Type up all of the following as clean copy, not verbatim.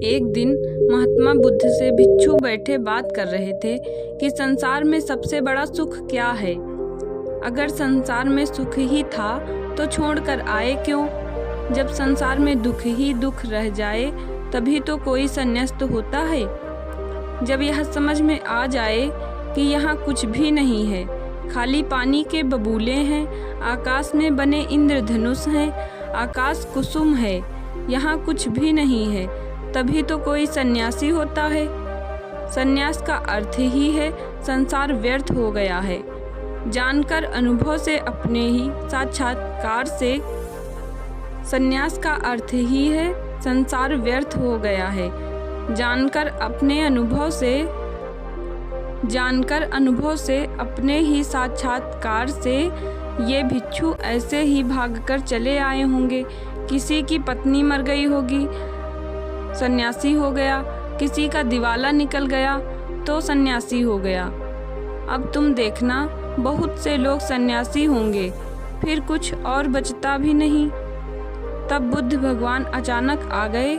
एक दिन महात्मा बुद्ध से भिक्षु बैठे बात कर रहे थे कि संसार में सबसे बड़ा सुख क्या है। अगर संसार में सुख ही था तो छोड़कर आए क्यों। जब संसार में दुख ही दुख रह जाए तभी तो कोई संन्यास्त होता है। जब यह समझ में आ जाए कि यहाँ कुछ भी नहीं है, खाली पानी के बबूले हैं, आकाश में बने इंद्रधनुष हैं, आकाश कुसुम है, यहाँ कुछ भी नहीं है, तभी तो कोई सन्यासी होता है। सन्यास का अर्थ ही है संसार व्यर्थ हो गया है। जानकर अनुभव से अपने ही साक्षात्कार से सन्यास का अर्थ ही है संसार व्यर्थ हो गया है। जानकर अनुभव से अपने ही साक्षात्कार से ये भिक्षु ऐसे ही भागकर चले आए होंगे। किसी की पत्नी मर गई होगी, सन्यासी हो गया, किसी का दिवाला निकल गया तो सन्यासी हो गया। अब तुम देखना बहुत से लोग सन्यासी होंगे, फिर कुछ और बचता भी नहीं। तब बुद्ध भगवान अचानक आ गए।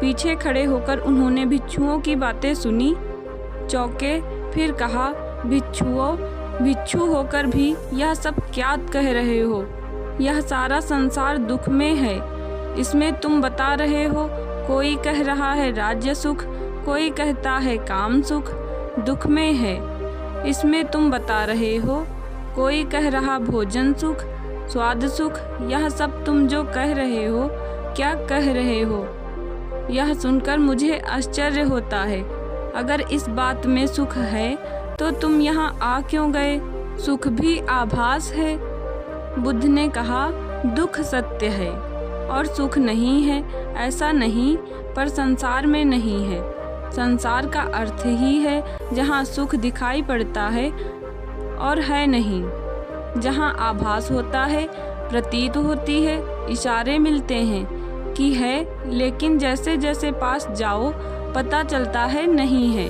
पीछे खड़े होकर उन्होंने भिक्षुओं की बातें सुनी, चौंके, फिर कहा, भिक्षुओं, भिक्षु होकर भी यह सब क्या कह रहे हो। यह सारा संसार दुख में है, इसमें तुम बता रहे हो। कोई कह रहा है राज्य सुख, कोई कहता है काम सुख, दुख में है, इसमें तुम बता रहे हो। कोई कह रहा भोजन सुख, स्वाद सुख, यह सब तुम जो कह रहे हो, क्या कह रहे हो। यह सुनकर मुझे आश्चर्य होता है। अगर इस बात में सुख है तो तुम यहाँ आ क्यों गए। सुख भी आभास है। बुद्ध ने कहा, दुख सत्य है और सुख नहीं है, ऐसा नहीं, पर संसार में नहीं है। संसार का अर्थ ही है जहाँ सुख दिखाई पड़ता है और है नहीं, जहाँ आभास होता है, प्रतीत होती है, इशारे मिलते हैं कि है, लेकिन जैसे जैसे पास जाओ पता चलता है नहीं है।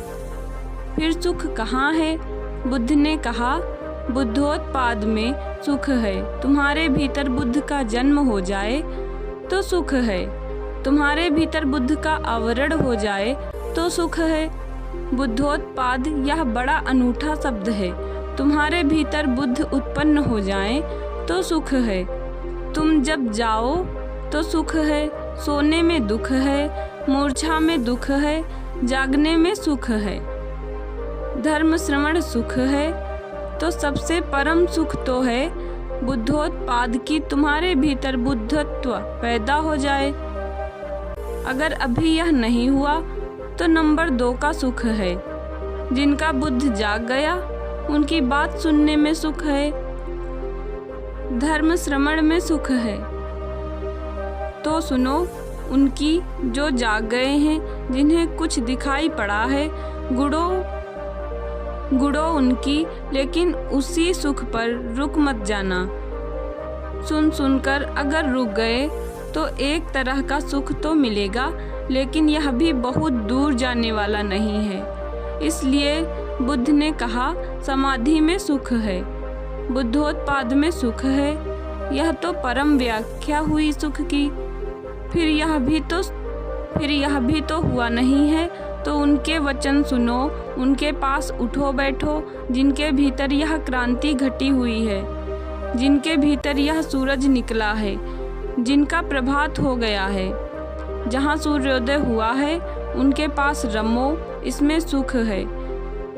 फिर सुख कहाँ है। बुद्ध ने कहा, बुद्धोत्पाद में सुख है। तुम्हारे भीतर बुद्ध का जन्म हो जाए तो सुख है। तुम्हारे भीतर बुद्ध का आवरण हो जाए तो सुख है। बुद्धोत्पाद यह बड़ा अनूठा शब्द है। तुम्हारे भीतर बुद्ध उत्पन्न हो जाए तो सुख है। तुम जब जाओ तो सुख है। सोने में दुख है, मूर्छा में दुख है, जागने में सुख है। धर्म श्रवण सुख है तो सबसे परम सुख तो है बुद्धोत्पाद की तुम्हारे भीतर बुद्धत्व पैदा हो जाए। अगर अभी यह नहीं हुआ तो नंबर 2 का सुख है। जिनका बुद्ध जाग गया उनकी बात सुनने में सुख है, धर्म श्रवण में सुख है। तो सुनो उनकी जो जाग गए हैं, जिन्हें कुछ दिखाई पड़ा है, गुड़ो उनकी, लेकिन उसी सुख पर रुक मत जाना। सुनकर अगर रुक गए तो एक तरह का सुख तो मिलेगा, लेकिन यह भी बहुत दूर जाने वाला नहीं है। इसलिए बुद्ध ने कहा, समाधि में सुख है, बुद्धोत्पाद में सुख है। यह तो परम व्याख्या हुई सुख की। फिर यह भी तो हुआ नहीं है। तो उनके वचन सुनो, उनके पास उठो बैठो, जिनके भीतर यह क्रांति घटी हुई है, जिनके भीतर यह सूरज निकला है, जिनका प्रभात हो गया है, जहाँ सूर्योदय हुआ है, उनके पास रमो, इसमें सुख है।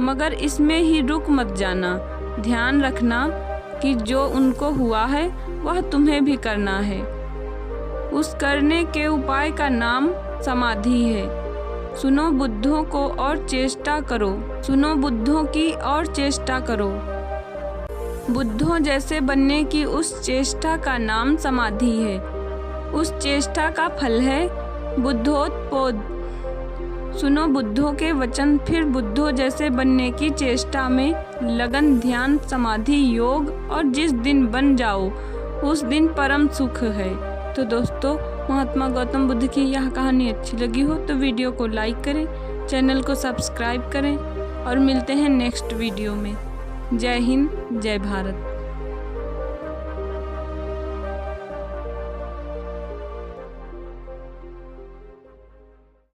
मगर इसमें ही रुक मत जाना। ध्यान रखना कि जो उनको हुआ है वह तुम्हें भी करना है। उस करने के उपाय का नाम समाधि है। सुनो बुद्धों को और चेष्टा करो, सुनो बुद्धों की और चेष्टा करो। बुद्धों जैसे बनने की उस चेष्टा का नाम समाधि है। उस चेष्टा का फल है बुद्धोत्पाद। सुनो बुद्धों के वचन, फिर बुद्धों जैसे बनने की चेष्टा में लगन, ध्यान, समाधि, योग, और जिस दिन बन जाओ उस दिन परम सुख है। तो दोस्तों, महात्मा गौतम बुद्ध की यह कहानी अच्छी लगी हो तो वीडियो को लाइक करें, चैनल को सब्सक्राइब करें और मिलते हैं नेक्स्ट वीडियो में। जय हिंद, जय भारत।